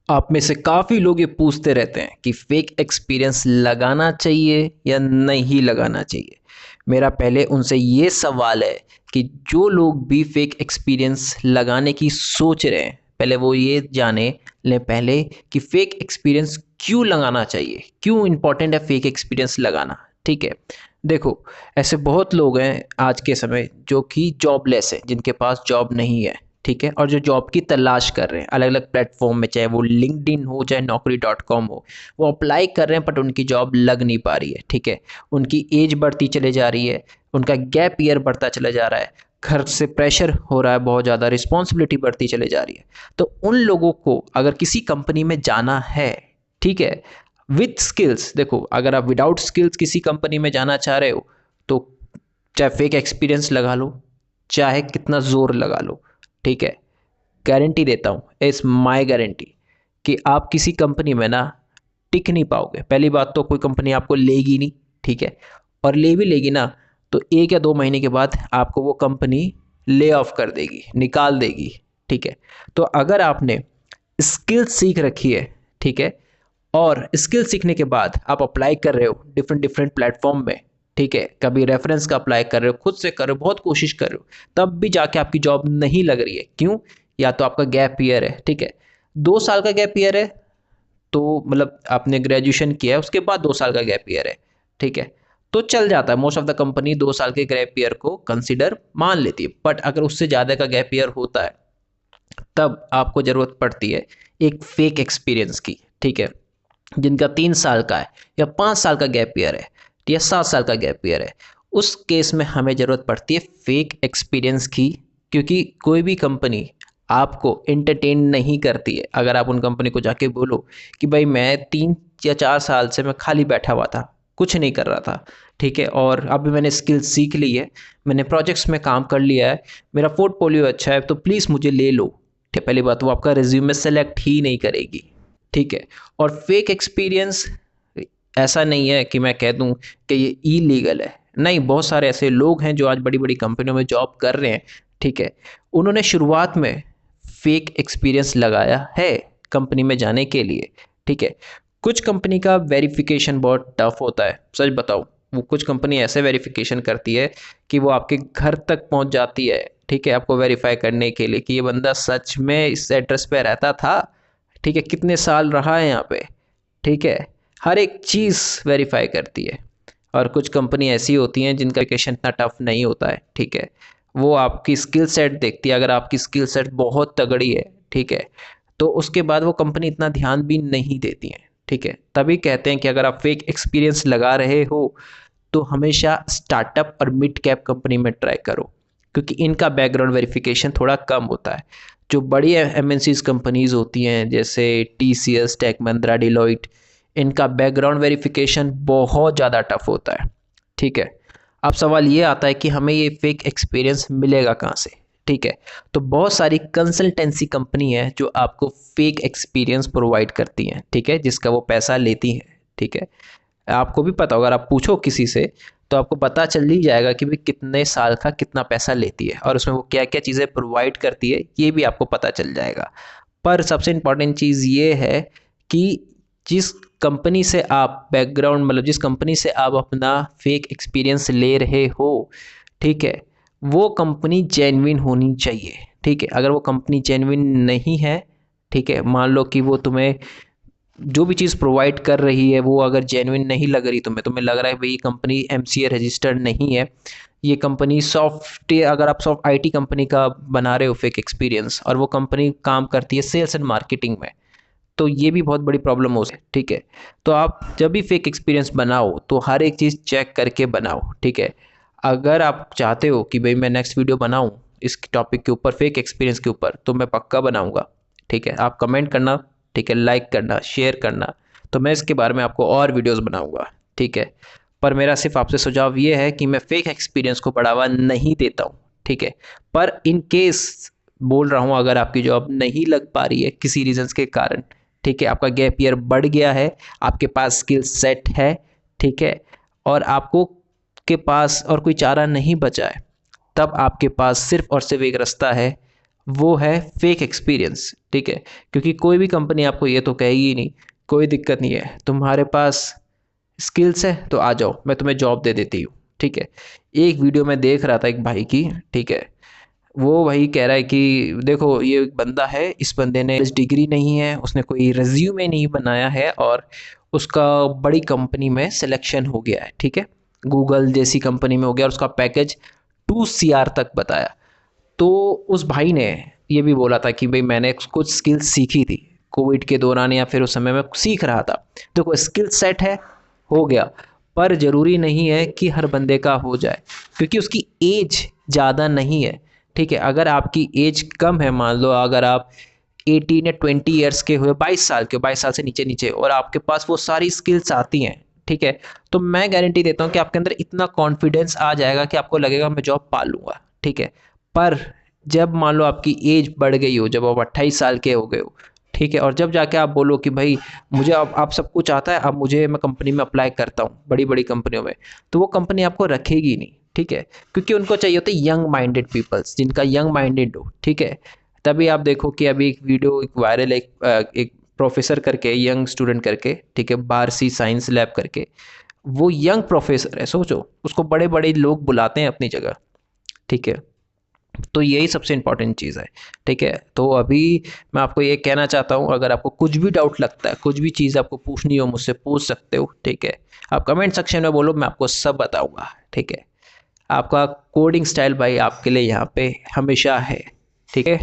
आप में से काफ़ी लोग ये पूछते रहते हैं कि फेक एक्सपीरियंस लगाना चाहिए या नहीं लगाना चाहिए। मेरा पहले उनसे ये सवाल है कि जो लोग भी फेक एक्सपीरियंस लगाने की सोच रहे हैं, पहले वो ये जाने लें पहले कि फेक एक्सपीरियंस क्यों लगाना चाहिए, क्यों इम्पोर्टेंट है फेक एक्सपीरियंस लगाना। ठीक है, देखो, ऐसे बहुत लोग हैं आज के समय जो कि जॉबलेस हैं, जिनके पास जॉब नहीं है। ठीक है, और जो जॉब की तलाश कर रहे हैं अलग अलग प्लेटफॉर्म में, चाहे वो लिंक्डइन हो चाहे नौकरी.com हो, वो अप्लाई कर रहे हैं बट उनकी जॉब लग नहीं पा रही है। ठीक है, उनकी एज बढ़ती चले जा रही है, उनका गैप ईयर बढ़ता चला जा रहा है, घर से प्रेशर हो रहा है, बहुत ज़्यादा रिस्पॉन्सिबिलिटी बढ़ती चले जा रही है। तो उन लोगों को अगर किसी कंपनी में जाना है, ठीक है, विथ स्किल्स, देखो, अगर आप विदाउट स्किल्स किसी कंपनी में जाना चाह रहे हो तो चाहे फेक एक्सपीरियंस लगा लो, चाहे कितना जोर लगा लो, ठीक है, गारंटी देता हूँ, इट्स माय गारंटी कि आप किसी कंपनी में ना टिक नहीं पाओगे। पहली बात तो कोई कंपनी आपको लेगी नहीं। ठीक है, और ले भी लेगी ना तो 1 या 2 महीने के बाद आपको वो कंपनी ले ऑफ कर देगी, निकाल देगी। ठीक है, तो अगर आपने स्किल सीख रखी है, ठीक है, और स्किल सीखने के बाद आप अप्लाई कर रहे हो डिफरेंट डिफरेंट प्लेटफॉर्म में, ठीक है, कभी रेफरेंस का अप्लाई कर रहे हो, खुद से कर रहे हो, बहुत कोशिश कर रहे हो, तब भी जाके आपकी जॉब नहीं लग रही है। क्यों? या तो आपका गैप ईयर है, ठीक है, 2 साल का गैप ईयर है, तो मतलब आपने ग्रेजुएशन किया है उसके बाद 2 साल का गैप ईयर है, ठीक है, तो चल जाता है। मोस्ट ऑफ द कंपनी 2 साल के गैप ईयर को कंसिडर मान लेती है। बट अगर उससे ज़्यादा का गैप ईयर होता है तब आपको ज़रूरत पड़ती है एक फेक एक्सपीरियंस की। ठीक है, जिनका 3 साल का है या 5 साल का गैप ईयर है या 7 साल का गैप ईयर है, उस केस में हमें ज़रूरत पड़ती है फेक एक्सपीरियंस की। क्योंकि कोई भी कंपनी आपको एंटरटेन नहीं करती है। अगर आप उन कंपनी को जाके बोलो कि भाई मैं 3 या 4 साल से मैं खाली बैठा हुआ था, कुछ नहीं कर रहा था, ठीक है, और अभी मैंने स्किल सीख ली है, मैंने प्रोजेक्ट्स में काम कर लिया है, मेरा पोर्टफोलियो अच्छा है, तो प्लीज़ मुझे ले लो। ठीक है, पहली बात वो आपका रिज्यूमे सेलेक्ट ही नहीं करेगी। ठीक है, और फेक एक्सपीरियंस ऐसा नहीं है कि मैं कह दूं कि ये इलीगल है। नहीं, बहुत सारे ऐसे लोग हैं जो आज बड़ी बड़ी कंपनियों में जॉब कर रहे हैं। ठीक है, उन्होंने शुरुआत में फेक एक्सपीरियंस लगाया है कंपनी में जाने के लिए। ठीक है, कुछ कंपनी का वेरिफिकेशन बहुत टफ होता है, सच बताऊं, वो कुछ कंपनी ऐसे वेरिफिकेशन करती है कि वो आपके घर तक पहुंच जाती है। ठीक है, आपको वेरीफाई करने के लिए कि ये बंदा सच में इस एड्रेस पे रहता था, ठीक है, कितने साल रहा है यहाँ पे, ठीक है, हर एक चीज़ वेरीफाई करती है। और कुछ कंपनी ऐसी होती हैं जिनका वेरिफिकेशन इतना टफ नहीं होता है। ठीक है, वो आपकी स्किल सेट देखती है, अगर आपकी स्किल सेट बहुत तगड़ी है, ठीक है, तो उसके बाद वो कंपनी इतना ध्यान भी नहीं देती है। ठीक है, तभी कहते हैं कि अगर आप फेक एक्सपीरियंस लगा रहे हो तो हमेशा स्टार्टअप और मिड कैप कंपनी में ट्राई करो, क्योंकि इनका बैकग्राउंड वेरिफिकेशन थोड़ा कम होता है। जो बड़ी एमएनसीज कंपनीज होती हैं जैसे टीसीएस, टेक महिंद्रा, डिलॉइट, इनका बैकग्राउंड वेरिफिकेशन बहुत ज़्यादा टफ होता है। ठीक है, अब सवाल ये आता है कि हमें ये फेक एक्सपीरियंस मिलेगा कहाँ से। ठीक है, तो बहुत सारी कंसल्टेंसी कंपनी है जो आपको फेक एक्सपीरियंस प्रोवाइड करती हैं, ठीक है, जिसका वो पैसा लेती हैं। ठीक है, आपको भी पता होगा, अगर आप पूछो किसी से तो आपको पता चल ही जाएगा कि भाई कितने साल का कितना पैसा लेती है और उसमें वो क्या क्या चीज़ें प्रोवाइड करती है, ये भी आपको पता चल जाएगा। पर सबसे इम्पॉर्टेंट चीज़ ये है कि जिस कंपनी से आप बैकग्राउंड, मतलब जिस कंपनी से आप अपना फेक एक्सपीरियंस ले रहे हो, ठीक है, वो कंपनी जेन्युइन होनी चाहिए। ठीक है, अगर वो कंपनी जेन्युइन नहीं है, ठीक है, मान लो कि वो तुम्हें जो भी चीज़ प्रोवाइड कर रही है वो अगर जेन्युइन नहीं लग रही, तुम्हें लग रहा है भाई ये कंपनी एमसीए रजिस्टर्ड नहीं है, ये कंपनी सॉफ्टवेयर, अगर आप सॉफ्ट आईटी कंपनी का बना रहे हो फेक एक्सपीरियंस और वो कंपनी काम करती है सेल्स एंड मार्केटिंग में, तो ये भी बहुत बड़ी प्रॉब्लम हो सकती है। ठीक है, तो आप जब भी फेक एक्सपीरियंस बनाओ तो हर एक चीज़ चेक करके बनाओ। ठीक है, अगर आप चाहते हो कि भाई मैं नेक्स्ट वीडियो बनाऊं इस टॉपिक के ऊपर, फेक एक्सपीरियंस के ऊपर, तो मैं पक्का बनाऊंगा। ठीक है, आप कमेंट करना, ठीक है, लाइक करना, शेयर करना, तो मैं इसके बारे में आपको और वीडियोस बनाऊंगा। ठीक है, पर मेरा सिर्फ आपसे सुझाव ये है कि मैं फेक एक्सपीरियंस को बढ़ावा नहीं देता हूँ। ठीक है, पर इन केस बोल रहा हूँ, अगर आपकी जॉब नहीं लग पा रही है किसी रीजंस के कारण, ठीक है, आपका गैप ईयर बढ़ गया है, आपके पास स्किल सेट है, ठीक है, और आपको के पास और कोई चारा नहीं बचा है, तब आपके पास सिर्फ और सिर्फ एक रास्ता है, वो है फेक एक्सपीरियंस, ठीक है। क्योंकि कोई भी कंपनी आपको ये तो कहेगी ही नहीं, कोई दिक्कत नहीं है, तुम्हारे पास स्किल्स है तो आ जाओ, मैं तुम्हें जॉब दे देती हूँ, ठीक है। एक वीडियो मैं देख रहा था एक भाई की, ठीक है, वो वही कह रहा है कि देखो ये एक बंदा है, इस बंदे ने डिग्री नहीं है, उसने कोई रिज्यूमे नहीं बनाया है और उसका बड़ी कंपनी में सिलेक्शन हो गया है, ठीक है, गूगल जैसी कंपनी में हो गया और उसका पैकेज 2 CR तक बताया। तो उस भाई ने ये भी बोला था कि भाई मैंने कुछ स्किल्स सीखी थी कोविड के दौरान या फिर उस समय में सीख रहा था। देखो स्किल सेट है, हो गया, पर ज़रूरी नहीं है कि हर बंदे का हो जाए, क्योंकि उसकी एज ज़्यादा नहीं है, ठीक है। अगर आपकी एज कम है, मान लो अगर आप 18 या 20 ईयर्स के हुए, 22 साल के, 22 साल से नीचे नीचे, और आपके पास वो सारी स्किल्स आती हैं, ठीक है, तो मैं गारंटी देता हूँ कि आपके अंदर इतना कॉन्फिडेंस आ जाएगा कि आपको लगेगा मैं जॉब पा लूँगा, ठीक है। पर जब मान लो आपकी एज बढ़ गई हो, जब आप 28 साल के हो गए हो, ठीक है, और जब जाके आप बोलो कि भाई मुझे अब आप सब कुछ आता है, अब मुझे मैं कंपनी में अप्लाई करता हूँ, बड़ी बड़ी कंपनियों में, तो वो कंपनी आपको रखेगी नहीं, ठीक है। क्योंकि उनको चाहिए होते यंग माइंडेड पीपल्स, जिनका यंग माइंडेड हो, ठीक है। तभी आप देखो कि अभी एक वीडियो एक वायरल, एक प्रोफेसर करके, यंग स्टूडेंट करके, ठीक है, बारसी साइंस लैब करके, वो यंग प्रोफेसर है, सोचो, उसको बड़े बड़े लोग बुलाते हैं अपनी जगह, ठीक है। तो यही सबसे इम्पॉर्टेंट चीज़ है, ठीक है। तो अभी मैं आपको ये कहना चाहता हूँ, अगर आपको कुछ भी डाउट लगता है, कुछ भी चीज़ आपको पूछनी हो, मुझसे पूछ सकते हो, ठीक है। आप कमेंट सेक्शन में बोलो, मैं आपको सब बताऊँगा, ठीक है। आपका कोडिंग स्टाइल भाई आपके लिए यहाँ पे हमेशा है, ठीक है।